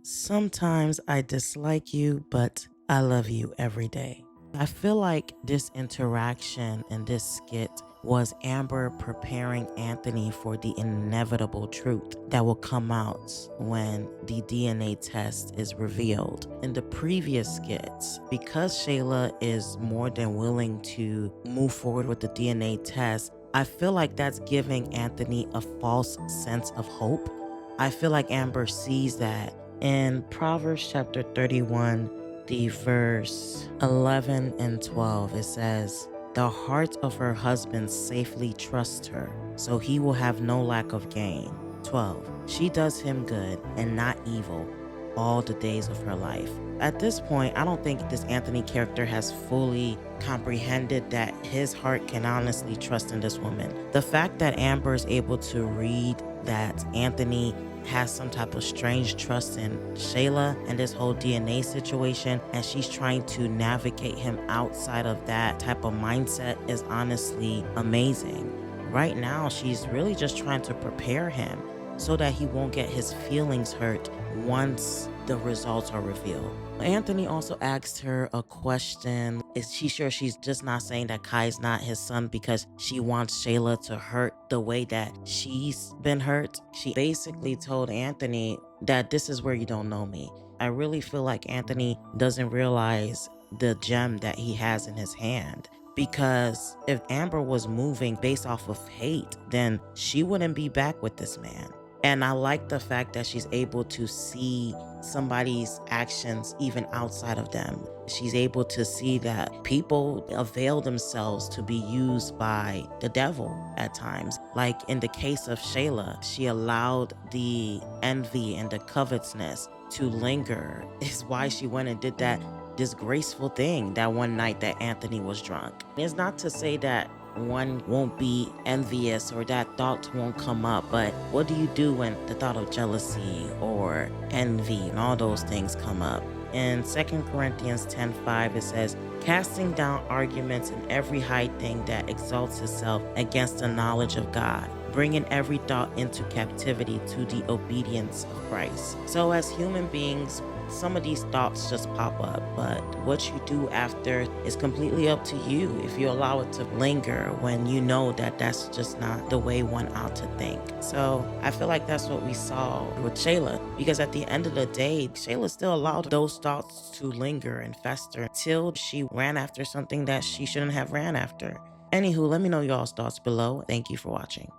Sometimes I dislike you, but I love you every day. I feel like this interaction and this skit was Amber preparing Anthony for the inevitable truth that will come out when the DNA test is revealed. In the previous skits, because Shayla is more than willing to move forward with the DNA test, I feel like that's giving Anthony a false sense of hope. I feel like Amber sees that in Proverbs chapter 31, the verse 11 and 12, it says, "The heart of her husband safely trusts her, so he will have no lack of gain." 12, "She does him good and not evil all the days of her life." At this point, I don't think this Anthony character has fully comprehended that his heart can honestly trust in this woman. The fact that Amber is able to read that Anthony has some type of strange trust in Shayla and this whole DNA situation, and she's trying to navigate him outside of that type of mindset is honestly amazing. Right now, she's really just trying to prepare him so that he won't get his feelings hurt once the results are revealed. Anthony also asked her a question. Is she sure she's just not saying that Kai's not his son because she wants Shayla to hurt the way that she's been hurt? She basically told Anthony that this is where you don't know me. I really feel like Anthony doesn't realize the gem that he has in his hand. Because if Amber was moving based off of hate, then she wouldn't be back with this man. And I like the fact that she's able to see somebody's actions even outside of them. She's able to see that people avail themselves to be used by the devil at times. Like in the case of Shayla, she allowed the envy and the covetousness to linger, is why she went and did that disgraceful thing that one night that Anthony was drunk. It's not to say that one won't be envious or that thoughts won't come up, but what do you do when the thought of jealousy or envy and all those things come up? In 2 Corinthians 10:5, it says, "Casting down arguments and every high thing that exalts itself against the knowledge of God, bringing every thought into captivity to the obedience of Christ." So as human beings, some of these thoughts just pop up, but what you do after is completely up to you. If you allow it to linger when you know that that's just not the way one ought to think. So I feel like that's what we saw with Shayla, because at the end of the day, Shayla still allowed those thoughts to linger and fester till she ran after something that she shouldn't have ran after. Anywho, let me know y'all's thoughts below. Thank you for watching.